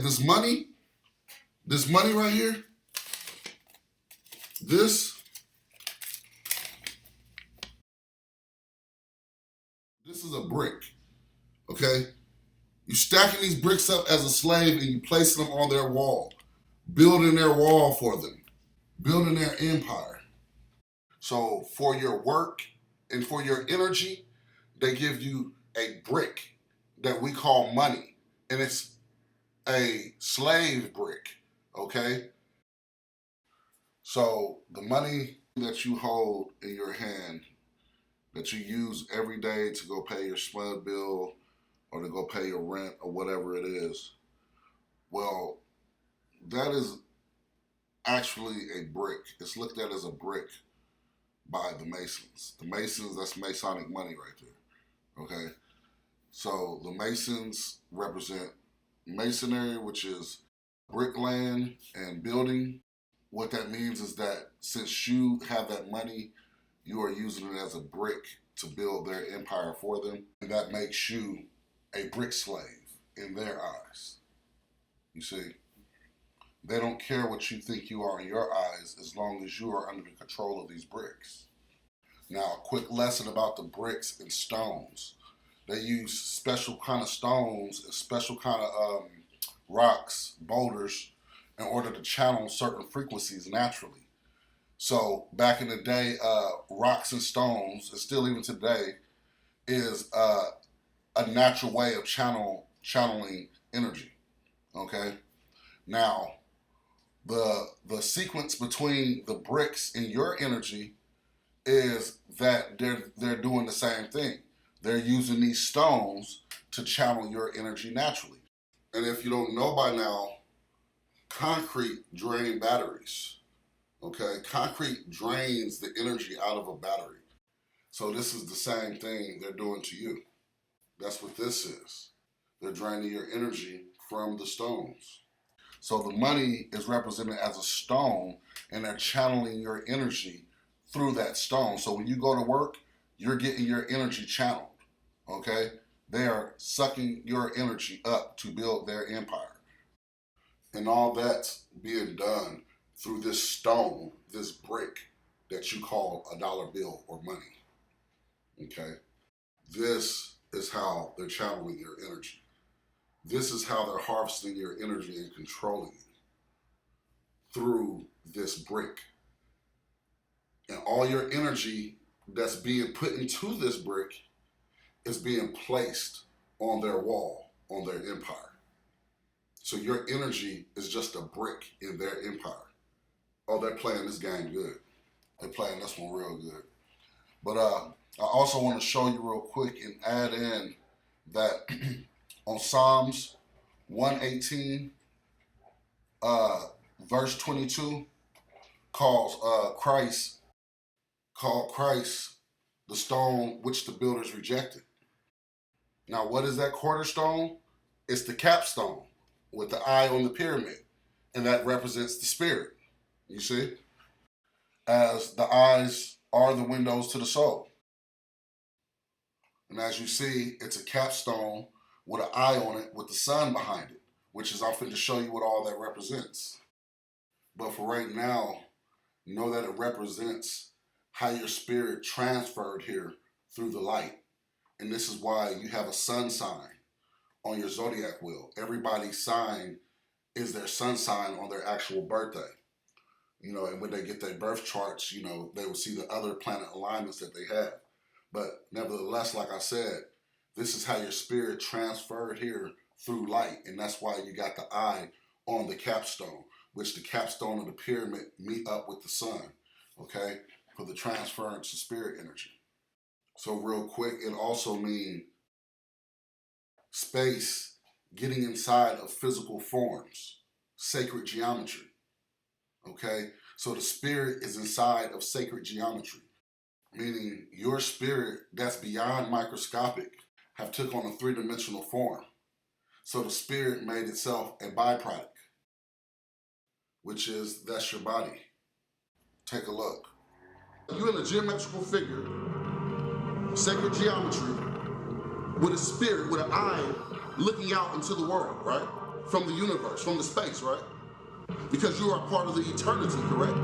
this money right here, this is a brick, okay? You stacking these bricks up as a slave and you placing them on their wall, building their wall for them, building their empire. So for your work and for your energy, they give you a brick that we call money, and it's a slave brick, okay? So the money that you hold in your hand, that you use every day to go pay your SMUD bill or to go pay your rent or whatever it is, well, that is actually a brick. It's looked at as a brick by the Masons. The Masons, that's Masonic money right there, okay? So the Masons represent masonry, which is brick land and building. What that means is that since you have that money, you are using it as a brick to build their empire for them. And that makes you a brick slave in their eyes. You see, they don't care what you think you are in your eyes as long as you are under the control of these bricks. Now, a quick lesson about the bricks and stones. They use special kind of stones and special kind of rocks, boulders, in order to channel certain frequencies naturally. So back in the day, rocks and stones, and still even today, is a natural way of channeling energy. Okay. Now, the sequence between the bricks and your energy is that they're doing the same thing. They're using these stones to channel your energy naturally. And if you don't know by now, concrete drains batteries. Okay, concrete drains the energy out of a battery. So this is the same thing they're doing to you. That's what this is. They're draining your energy from the stones. So the money is represented as a stone, and they're channeling your energy through that stone. So when you go to work, you're getting your energy channeled, okay? They are sucking your energy up to build their empire. And all that's being done through this stone, this brick that you call a dollar bill or money, okay? This is how they're channeling your energy. This is how they're harvesting your energy and controlling you through this brick. And all your energy that's being put into this brick is being placed on their wall, on their empire. So your energy is just a brick in their empire. Oh, they're playing this game good. They're playing this one real good. But I also want to show you real quick and add in that on Psalms 118, verse 22, calls Christ the stone which the builders rejected. Now, what is that cornerstone? It's the capstone with the eye on the pyramid, and that represents the spirit. You see? As the eyes are the windows to the soul. And as you see, it's a capstone with an eye on it with the sun behind it, which is I'm going to show you what all that represents. But for right now, know that it represents how your spirit transferred here through the light. And this is why you have a sun sign on your zodiac wheel. Everybody's sign is their sun sign on their actual birthday. You know, and when they get their birth charts, you know, they will see the other planet alignments that they have. But nevertheless, like I said, this is how your spirit transferred here through light. And that's why you got the eye on the capstone, which the capstone of the pyramid meet up with the sun, okay, for the transference of spirit energy. So real quick, it also means space getting inside of physical forms, sacred geometry, okay? So the spirit is inside of sacred geometry, meaning your spirit that's beyond microscopic have took on a three-dimensional form. So the spirit made itself a byproduct, which is that's your body. Take a look. You're in a geometrical figure, sacred geometry, with a spirit, with an eye looking out into the world, right? from the universe, from the space, right? Because you are part of the eternity, correct?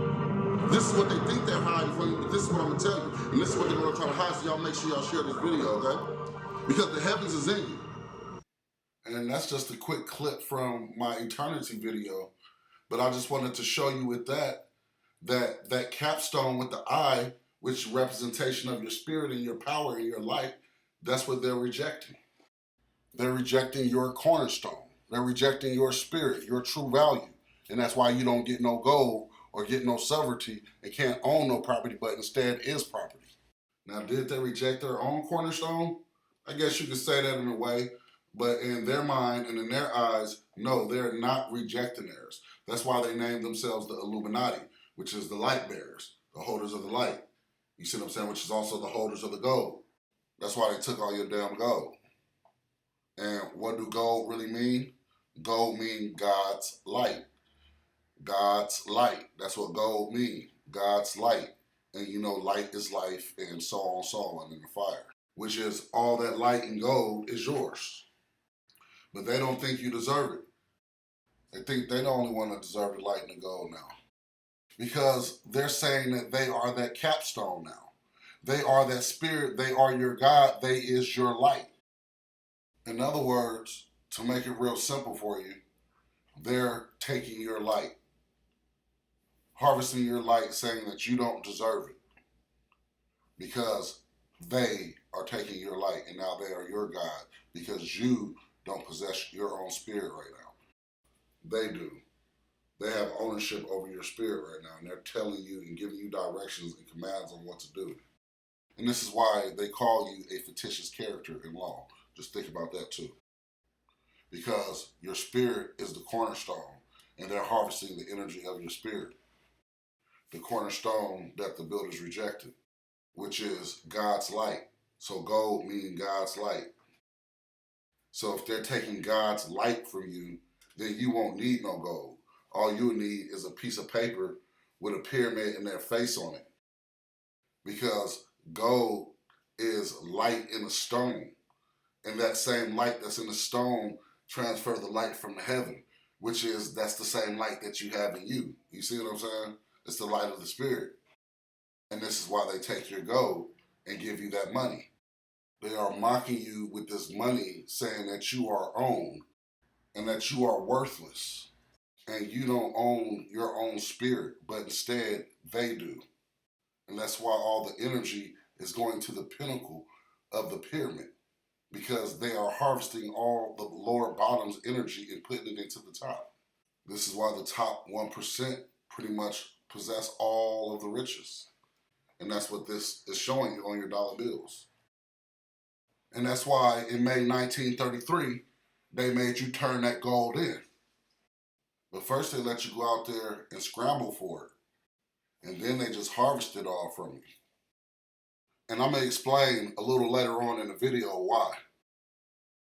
This is what they think they're hiding from you, but this is what I'm gonna tell you. And this is what they're gonna try to hide, so y'all make sure y'all share this video, okay? Because the heavens is in you. And that's just a quick clip from my eternity video. But I just wanted to show you with that capstone with the eye, which is representation of your spirit and your power and your light, that's what they're rejecting. They're rejecting your cornerstone. They're rejecting your spirit, your true value. And that's why you don't get no gold or get no sovereignty and can't own no property, but instead is property. Now, did they reject their own cornerstone? I guess you could say that in a way, but in their mind and in their eyes, no, they're not rejecting theirs. That's why they named themselves the Illuminati, which is the light bearers, the holders of the light. You see what I'm saying? Which is also the holders of the gold. That's why they took all your damn gold. And what do gold really mean? Gold means God's light. God's light. That's what gold means. God's light. And you know, light is life, and so on in the fire. Which is all that light and gold is yours. But they don't think you deserve it. They think they're the only one that deserves the light and the gold now. Because they're saying that they are that capstone now. They are that spirit. They are your God. They is your light. In other words, to make it real simple for you, they're taking your light, harvesting your light, saying that you don't deserve it because they are taking your light and now they are your God because you don't possess your own spirit right now. They do. They have ownership over your spirit right now, and they're telling you and giving you directions and commands on what to do. And this is why they call you a fictitious character in law. Just think about that too. Because your spirit is the cornerstone, and they're harvesting the energy of your spirit. The cornerstone that the builders rejected, which is God's light. So gold meaning God's light. So if they're taking God's light from you, then you won't need no gold. All you need is a piece of paper with a pyramid and their face on it. Because gold is light in a stone. And that same light that's in the stone transfer the light from the heaven, which is, that's the same light that you have in you. You see what I'm saying? It's the light of the spirit. And this is why they take your gold and give you that money. They are mocking you with this money, saying that you are owned and that you are worthless and you don't own your own spirit, but instead they do. And that's why all the energy is going to the pinnacle of the pyramid, because they are harvesting all the lower bottom's energy and putting it into the top. This is why the top 1% pretty much possess all of the riches. And that's what this is showing you on your dollar bills. And that's why in May 1933, they made you turn that gold in. But first they let you go out there and scramble for it. And then they just harvest it all from you. And I'm going to explain a little later on in the video why.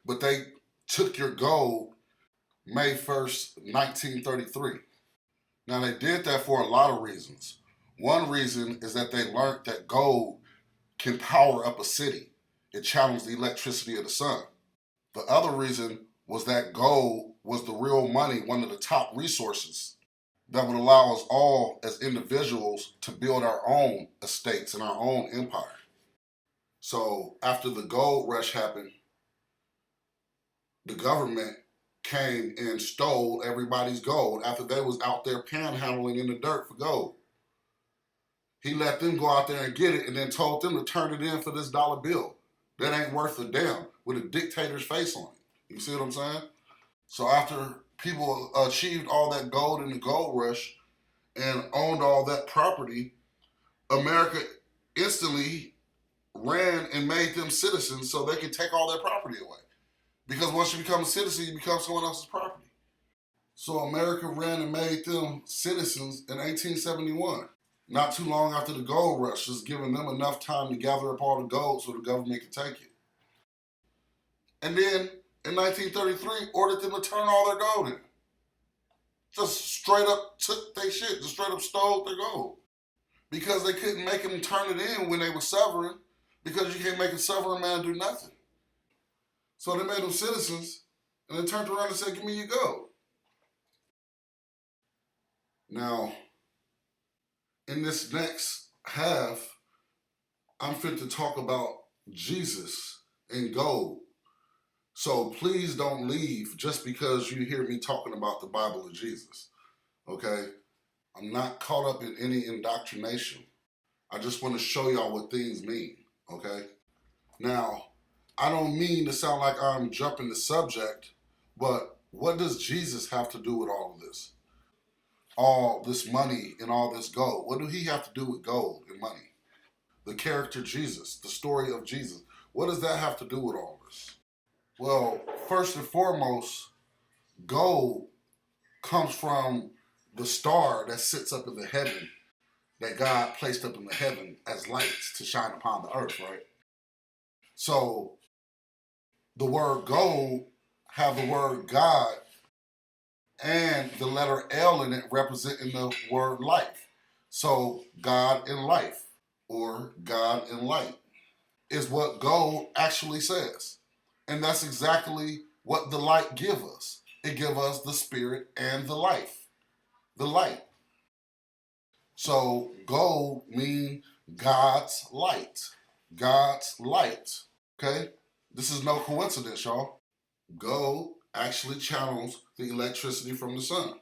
But they took your gold May 1st, 1933. Now they did that for a lot of reasons. One reason is that they learned that gold can power up a city. It channels the electricity of the sun. The other reason was that gold was the real money, one of the top resources that would allow us all as individuals to build our own estates and our own empire. So after the gold rush happened, the government came and stole everybody's gold after they was out there panhandling in the dirt for gold. He let them go out there and get it and then told them to turn it in for this dollar bill. That ain't worth a damn with a dictator's face on it. You see what I'm saying? So after people achieved all that gold in the gold rush and owned all that property, America instantly ran and made them citizens so they could take all their property away. Because once you become a citizen, you become someone else's property. So America ran and made them citizens in 1871. Not too long after the gold rush, just giving them enough time to gather up all the gold so the government could take it. And then in 1933, ordered them to turn all their gold in. Just straight up took their shit, just straight up stole their gold. Because they couldn't make them turn it in when they were sovereign, because you can't make a sovereign man do nothing. So they made them citizens, And then turned around and said, give me your gold. Now, in this next half, I'm fit to talk about Jesus and gold. So please don't leave just because you hear me talking about the Bible and Jesus. Okay? I'm not caught up in any indoctrination. I just want to show y'all what things mean. Okay? Now, I don't mean to sound like I'm jumping the subject, but what does Jesus have to do with all of this? All this money and all this gold. What do he have to do with gold and money? The character Jesus, the story of Jesus. What does that have to do with all this? Well, first and foremost, gold comes from the star that sits up in the heaven, that God placed up in the heaven as lights to shine upon the earth, right? So the word gold have the word God and the letter L in it representing the word life. So God and life, or God and light, is what gold actually says. And that's exactly what the light give us. It give us the spirit and the life, the light. So gold means God's light. God's light. Okay? This is no coincidence, y'all. Gold actually channels the electricity from the sun.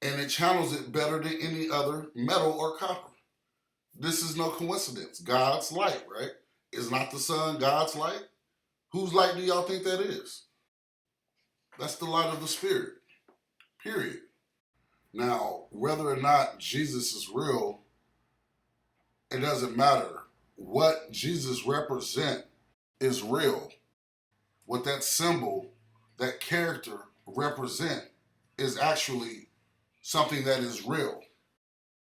And it channels it better than any other metal or copper. This is no coincidence. God's light, right? Is not the sun God's light? Whose light do y'all think that is? That's the light of the Spirit, period. Now, whether or not Jesus is real, it doesn't matter. What Jesus represent is real. What that symbol, that character represent is actually something that is real.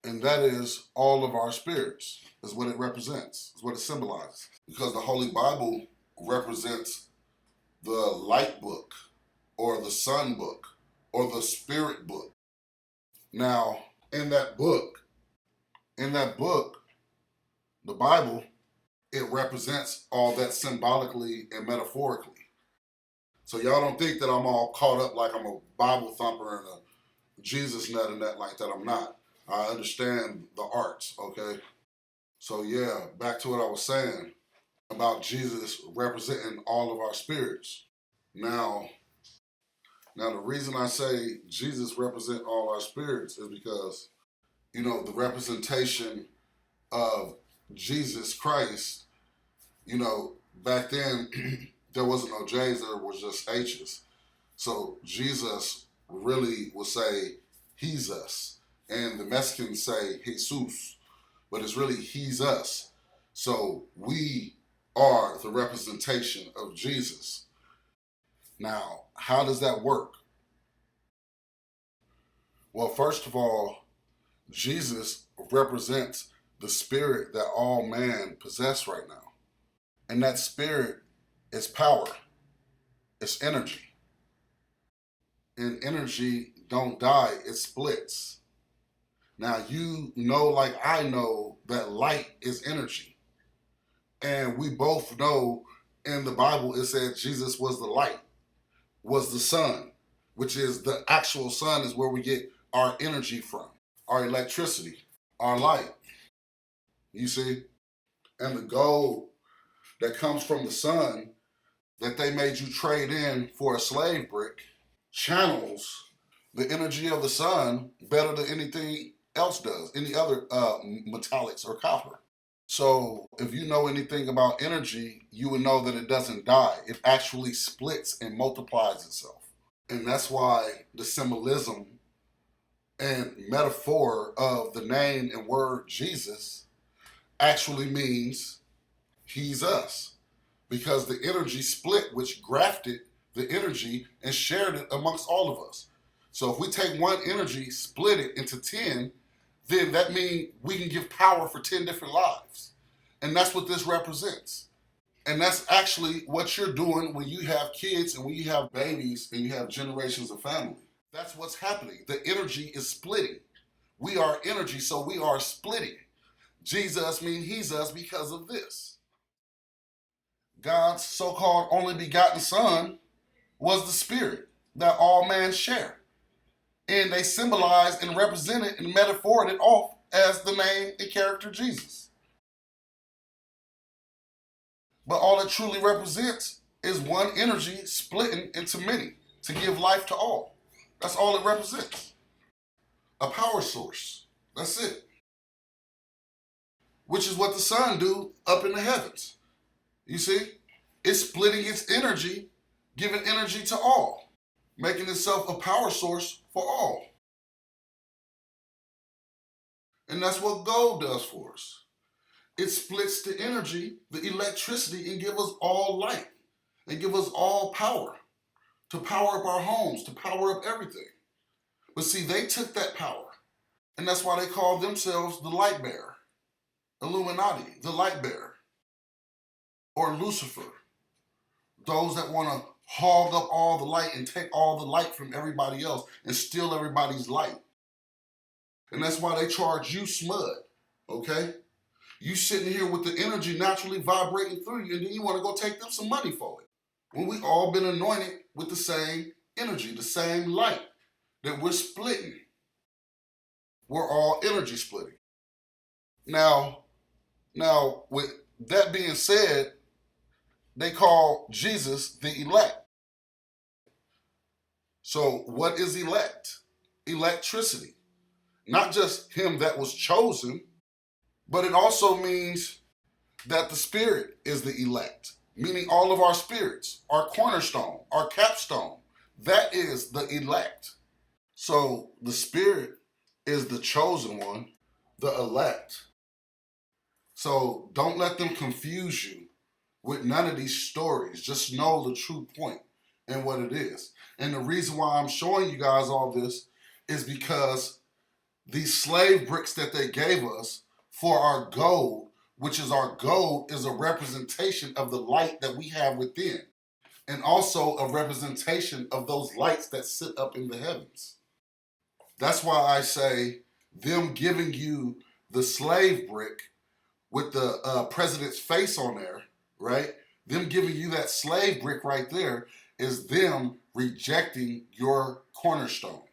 And that is all of our spirits, is what it represents, is what it symbolizes. Because the Holy Bible represents the light book, or the sun book, or the spirit book. Now, in that book, the Bible, it represents all that symbolically and metaphorically. So y'all don't think that I'm all caught up like I'm a Bible thumper and a Jesus nut and that like that. I'm not. I understand the arts, okay? So yeah, back to what I was saying about Jesus representing all of our spirits. Now the reason I say Jesus represent all our spirits is because, the representation of Jesus Christ, back then there wasn't no J's, there was just H's. So Jesus really will say, he's us. And the Mexicans say, Jesus. But it's really, he's us. So we are the representation of Jesus. Now, how does that work? Well, first of all, Jesus represents the spirit that all man possess right now. And that spirit is power. It's energy. And energy don't die, it splits. Now, you know, like I know, that light is energy. And we both know in the Bible it said Jesus was the light, was the sun, which is the actual sun is where we get our energy from, our electricity, our light. You see? And the gold that comes from the sun that they made you trade in for a slave brick channels the energy of the sun better than anything else does, any other metallics or copper. So if you know anything about energy, you would know that it doesn't die. It actually splits and multiplies itself. And that's why the symbolism and metaphor of the name and word Jesus actually means he's us. Because the energy split, which grafted the energy and shared it amongst all of us. So if we take one energy, split it into 10, then that means we can give power for 10 different lives. And that's what this represents. And that's actually what you're doing when you have kids and when you have babies and you have generations of family. That's what's happening. The energy is splitting. We are energy, so we are splitting. Jesus means he's us because of this. God's so-called only begotten son was the spirit that all men share. And they symbolized and represented and metaphored it off as the name and character Jesus. But all it truly represents is one energy splitting into many to give life to all. That's all it represents. A power source. That's it. Which is what the sun do up in the heavens. You see? It's splitting its energy, giving energy to all, making itself a power source for all. And that's what gold does for us. It splits the energy, the electricity, and give us all light and give us all power to power up our homes, to power up everything. But see, they took that power, and that's why they call themselves the light bearer, Illuminati, the light bearer, or Lucifer, those that want to hog up all the light and take all the light from everybody else and steal everybody's light. And that's why they charge you smud, okay? You sitting here with the energy naturally vibrating through you, and then you want to go take them some money for it. When we all been anointed with the same energy, the same light that we're splitting. We're all energy splitting. Now, with that being said, they call Jesus the elect. So what is elect? Electricity. Not just him that was chosen, but it also means that the spirit is the elect, meaning all of our spirits, our cornerstone, our capstone. That is the elect. So the spirit is the chosen one, the elect. So don't let them confuse you with none of these stories. Just know the true point and what it is. And the reason why I'm showing you guys all this is because these slave bricks that they gave us for our gold, which is our gold, is a representation of the light that we have within, and also a representation of those lights that sit up in the heavens. That's why I say them giving you the slave brick with the president's face on there, right? Them giving you that slave brick right there is them rejecting your cornerstone.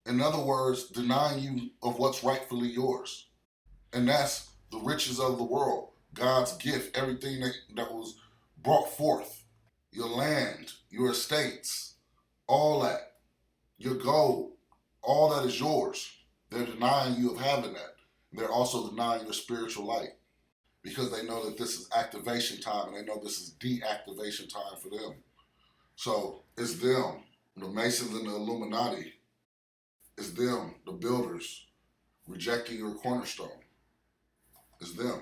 In other words, denying you of what's rightfully yours. And that's the riches of the world, God's gift, everything that was brought forth. Your land, your estates, all that, your gold, all that is yours. They're denying you of having that. They're also denying your spiritual light because they know that this is activation time and they know this is deactivation time for them. So it's them, the Masons and the Illuminati. It's them, the builders, rejecting your cornerstone. It's them.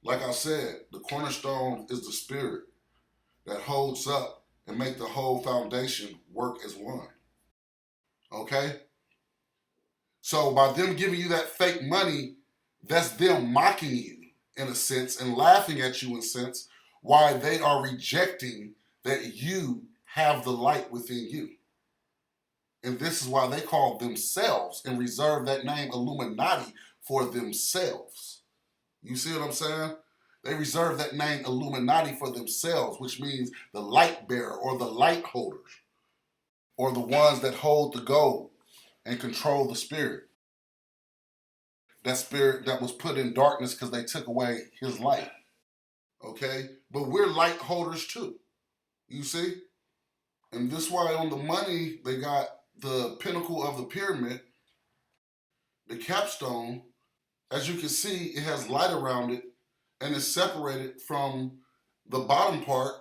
Like I said, the cornerstone is the spirit that holds up and make the whole foundation work as one. Okay? So by them giving you that fake money, that's them mocking you in a sense and laughing at you in a sense why they are rejecting that you have the light within you. And this is why they call themselves and reserve that name Illuminati for themselves. You see what I'm saying? They reserve that name Illuminati for themselves, which means the light bearer or the light holders, or the ones that hold the gold and control the spirit. That spirit that was put in darkness because they took away his light. Okay? But we're light holders too. You see? And this is why on the money they got the pinnacle of the pyramid, the capstone. As you can see, it has light around it and is separated from the bottom part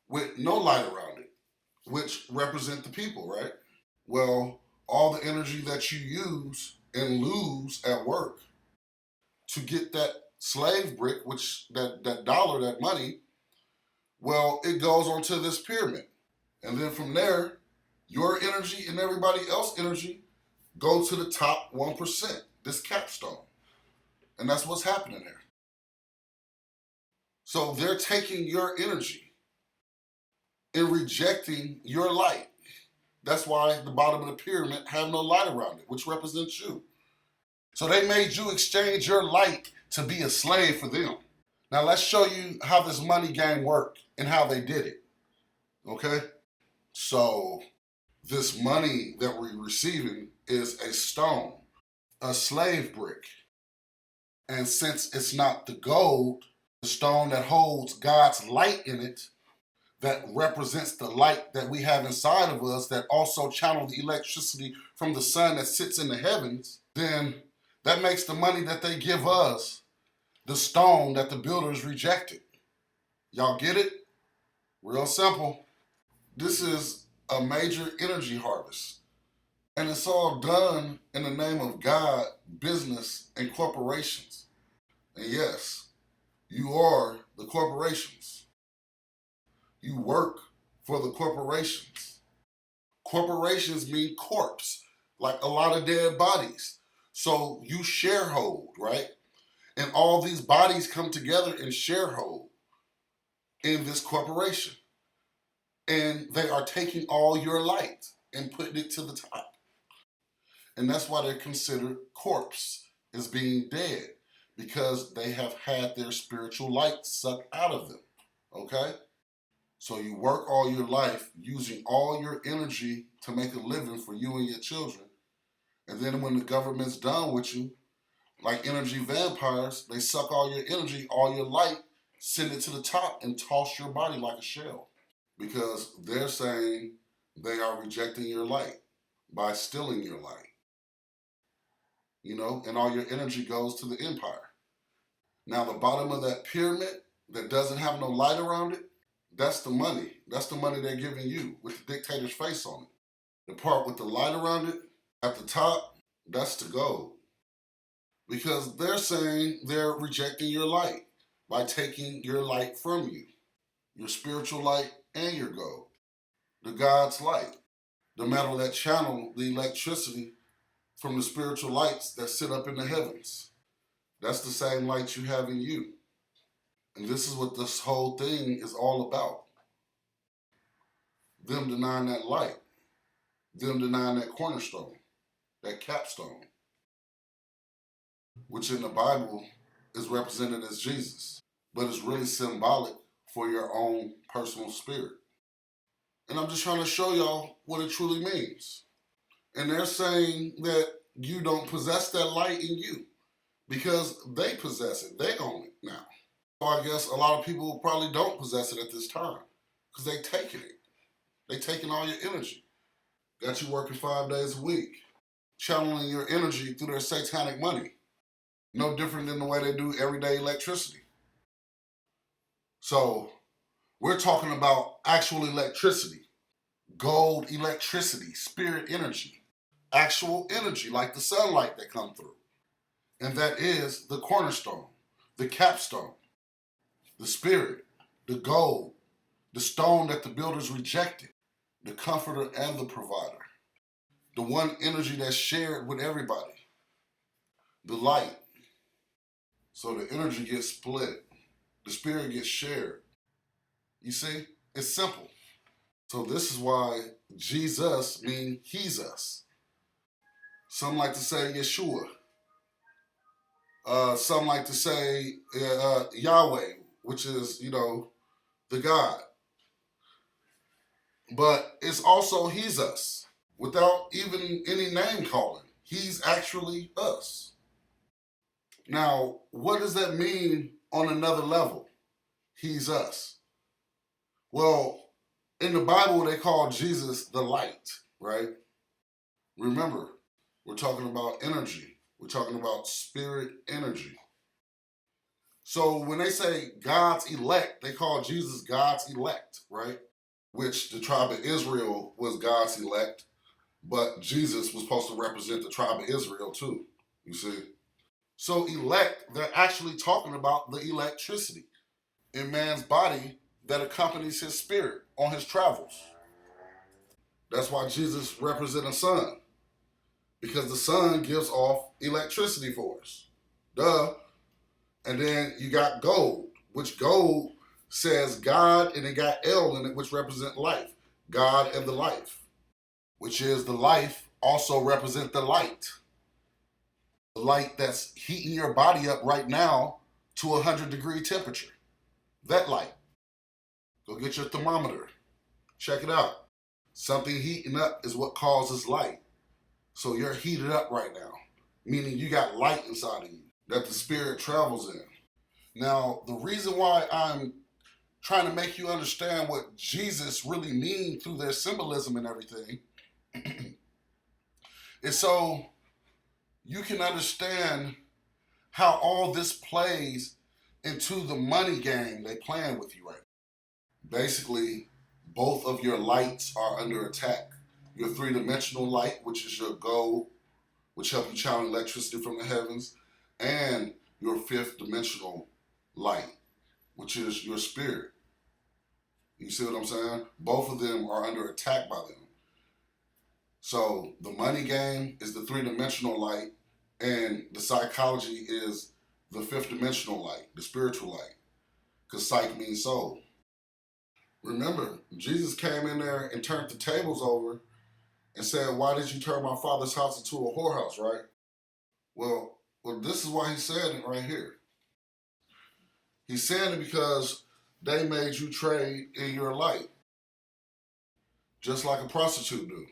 with no light around it, which represent the people, right? Well, all the energy that you use and lose at work to get that slave brick, which that dollar, that money, well, it goes onto this pyramid. And then from there, your energy and everybody else's energy go to the top 1%, this capstone. And that's what's happening there. So they're taking your energy and rejecting your light. That's why the bottom of the pyramid have no light around it, which represents you. So they made you exchange your light to be a slave for them. Now let's show you how this money game worked and how they did it. Okay? So this money that we're receiving is a stone, a slave brick. And since it's not the gold, the stone that holds God's light in it, that represents the light that we have inside of us, that also channel the electricity from the sun that sits in the heavens, then that makes the money that they give us the stone that the builders rejected. Y'all get it? Real simple. This is a major energy harvest. And it's all done in the name of God, business, and corporations. And yes, you are the corporations. You work for the corporations. Corporations mean corpse, like a lot of dead bodies. So you sharehold, right? And all these bodies come together and sharehold in this corporation. And they are taking all your light and putting it to the top. And that's why they're considered corpse, as being dead, because they have had their spiritual light sucked out of them. Okay? So you work all your life using all your energy to make a living for you and your children. And then when the government's done with you, like energy vampires, they suck all your energy, all your light, send it to the top and toss your body like a shell. Because they're saying they are rejecting your light by stealing your light. And all your energy goes to the empire. Now, the bottom of that pyramid that doesn't have no light around it, that's the money. That's the money they're giving you with the dictator's face on it. The part with the light around it, at the top, that's the gold. Because they're saying they're rejecting your light by taking your light from you, your spiritual light and your gold, the God's light, the metal that channel the electricity from the spiritual lights that sit up in the heavens. That's the same light you have in you. And this is what this whole thing is all about. Them denying that light, them denying that cornerstone, that capstone, which in the Bible is represented as Jesus, but it's really symbolic for your own personal spirit. And I'm just trying to show y'all what it truly means. And they're saying that you don't possess that light in you because they possess it. They own it now. So I guess a lot of people probably don't possess it at this time because they taking it. They taking all your energy. Got you working 5 days a week, channeling your energy through their satanic money. No different than the way they do everyday electricity. So we're talking about actual electricity, gold electricity, spirit energy, actual energy like the sunlight that come through. And that is the cornerstone, the capstone, the spirit, the gold, the stone that the builders rejected, the comforter and the provider, the one energy that's shared with everybody, the light. So the energy gets split, the spirit gets shared. You see, it's simple. So this is why Jesus means he's us. Some like to say Yeshua. Some like to say Yahweh, which is, the God. But it's also he's us without even any name calling. He's actually us. Now, what does that mean on another level? He's us. Well, in the Bible, they call Jesus the light, right? Remember, we're talking about energy. We're talking about spirit energy. So when they say God's elect, they call Jesus God's elect, right? Which the tribe of Israel was God's elect, but Jesus was supposed to represent the tribe of Israel too, you see? So elect, they're actually talking about the electricity in man's body that accompanies his spirit on his travels. That's why Jesus represents a sun, because the sun gives off electricity for us. Duh. And then you got gold, which gold says God, and it got L in it, which represent life. God and the life, which is the life also represent the light. The light that's heating your body up right now to 100-degree temperature. That light. Go get your thermometer. Check it out. Something heating up is what causes light. So you're heated up right now, meaning you got light inside of you that the spirit travels in. Now, the reason why I'm trying to make you understand what Jesus really means through their symbolism and everything is so you can understand how all this plays into the money game they playing with you right now. Basically, both of your lights are under attack. Your three-dimensional light, which is your gold, which helps you channel electricity from the heavens, and your fifth dimensional light, which is your spirit. You see what I'm saying? Both of them are under attack by them. So the money game is the three-dimensional light, and the psychology is the fifth dimensional light, the spiritual light, because psych means soul. Remember, Jesus came in there and turned the tables over and said, "Why did you turn my father's house into a whorehouse?" Right? Well, this is why he said it right here. He said it because they made you trade in your light, just like a prostitute do.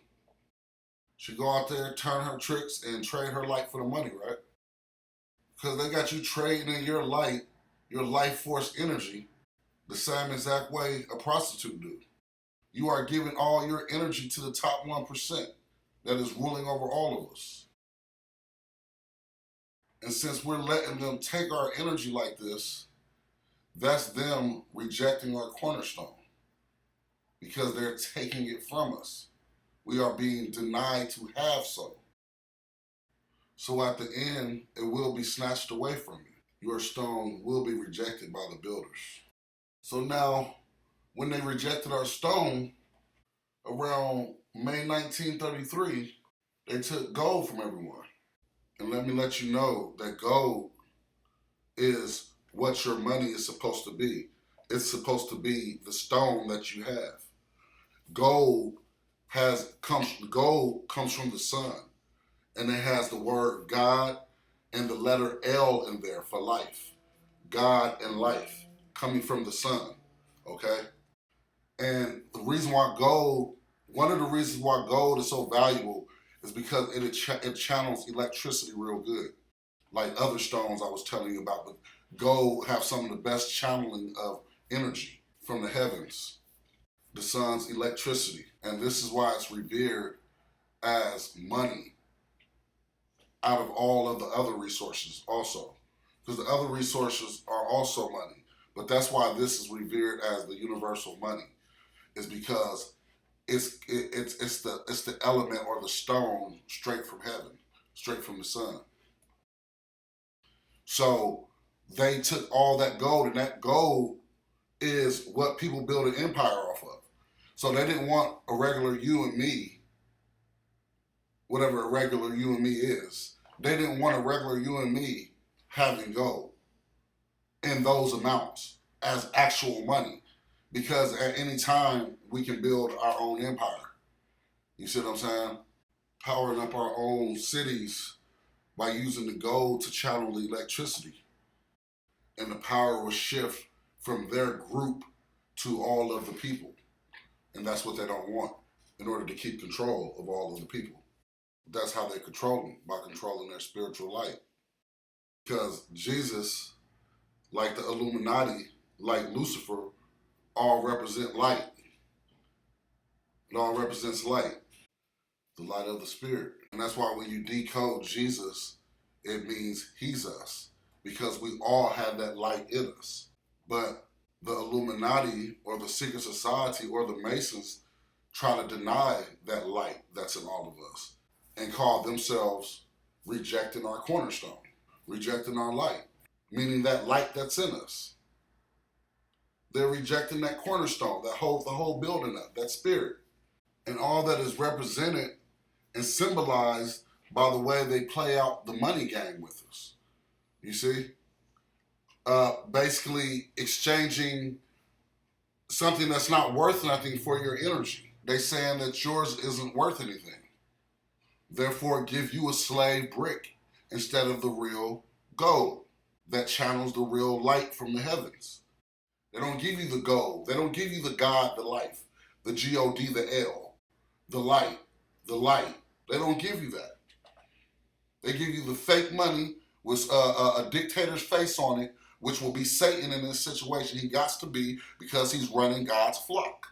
She go out there, turn her tricks, and trade her light for the money, right? Because they got you trading in your light, your life force energy, the same exact way a prostitute do. You are giving all your energy to the top 1% that is ruling over all of us. And since we're letting them take our energy like this, that's them rejecting our cornerstone because they're taking it from us. We are being denied to have so. So at the end, it will be snatched away from you. Your stone will be rejected by the builders. So now, when they rejected our stone around May 1933, they took gold from everyone. And let me let you know that gold is what your money is supposed to be. It's supposed to be the stone that you have. Gold comes from the sun, and it has the word God and the letter L in there for life. God and life coming from the sun. Okay? And one of the reasons why gold is so valuable is because it channels electricity real good. Like other stones I was telling you about, but gold have some of the best channeling of energy from the heavens, the sun's electricity. And this is why it's revered as money out of all of the other resources also. Because the other resources are also money. But that's why this is revered as the universal money, is because it's the element or the stone straight from heaven, straight from the sun. So they took all that gold, and that gold is what people build an empire off of. So they didn't want a regular you and me, whatever a regular you and me is. They didn't want a regular you and me having gold in those amounts as actual money, because at any time we can build our own empire. You see what I'm saying? Powering up our own cities by using the gold to channel the electricity. And the power will shift from their group to all of the people. And that's what they don't want in order to keep control of all of the people. That's how they control them, by controlling their spiritual light. Because Jesus, like the Illuminati, like Lucifer, all represent light. It all represents light, the light of the Spirit. And that's why when you decode Jesus, it means he's us, because we all have that light in us. But the Illuminati or the secret society or the Masons try to deny that light that's in all of us and call themselves rejecting our cornerstone, rejecting our light, meaning that light that's in us. They're rejecting that cornerstone that holds the whole building up, that spirit. And all that is represented and symbolized by the way they play out the money game with us. You see? Basically exchanging something that's not worth nothing for your energy. They saying that yours isn't worth anything. Therefore, give you a slave brick instead of the real gold that channels the real light from the heavens. They don't give you the gold. They don't give you the God, the life, the G-O-D, the L. the light, the light. They don't give you that. They give you the fake money with a dictator's face on it, which will be Satan in this situation. He got to be, because he's running God's flock.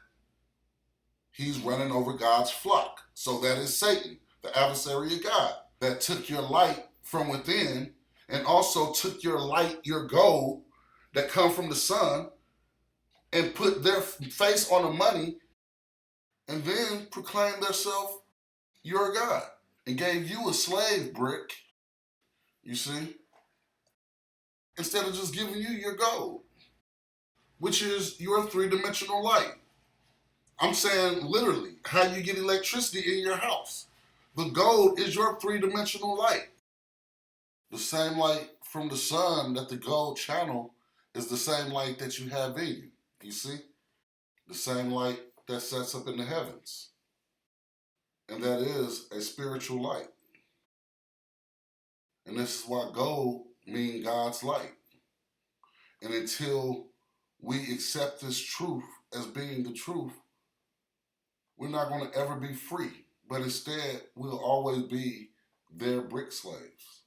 He's running over God's flock. So that is Satan, the adversary of God, that took your light from within and also took your light, your gold that come from the sun, and put their face on the money and then proclaimed themselves your God and gave you a slave brick, you see, instead of just giving you your gold, which is your three-dimensional light. I'm saying literally how you get electricity in your house. The gold is your three-dimensional light. The same light from the sun that the gold channel is the same light that you have in you. You see? The same light that sets up in the heavens. And that is a spiritual light. And this is why gold means God's light. And until we accept this truth as being the truth, we're not going to ever be free. But instead, we'll always be their brick slaves.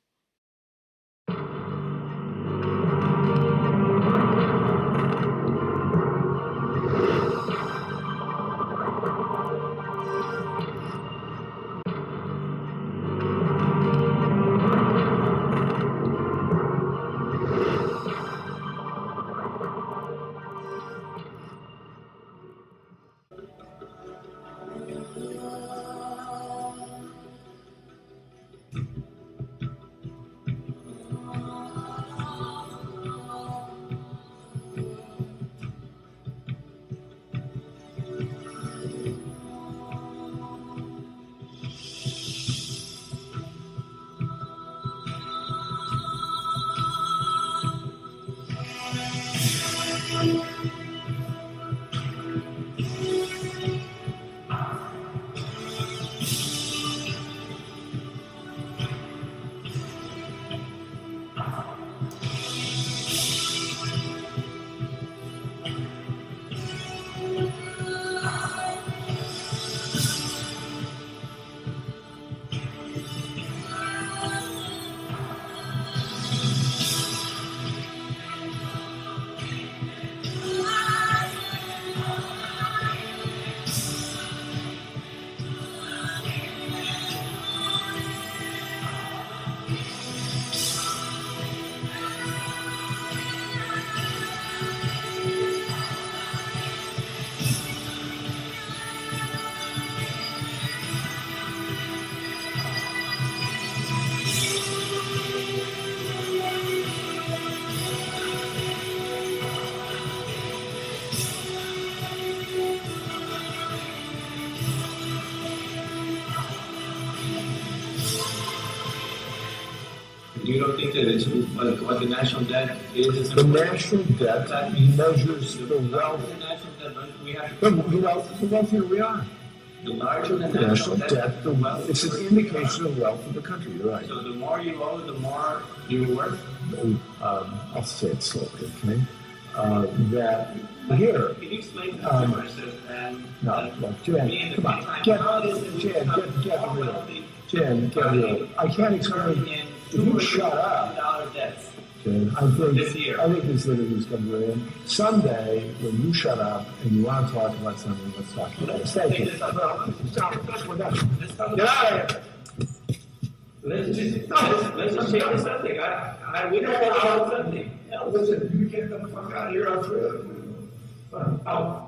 You don't think that it's what the national debt is? The national debt measures the wealth. The national debt, we have The wealthier we are. the larger the National debt, the wealth. it's an indication of the wealth of the country. You're right. So the more you owe, the more you're worth. I'll say it slowly, okay? That here. Can you explain to consumers Jen, come on, get real. Jen, get real. I can't explain. If you shut up, debts. Jen, I think this interview is going to be in. Someday, when you shut up and you want to talk about something, let's talk about it. Thank you. We're done. Get out of here. Let's just take this something. We don't want to something. Listen, you get the fuck out of here. I'll throw it.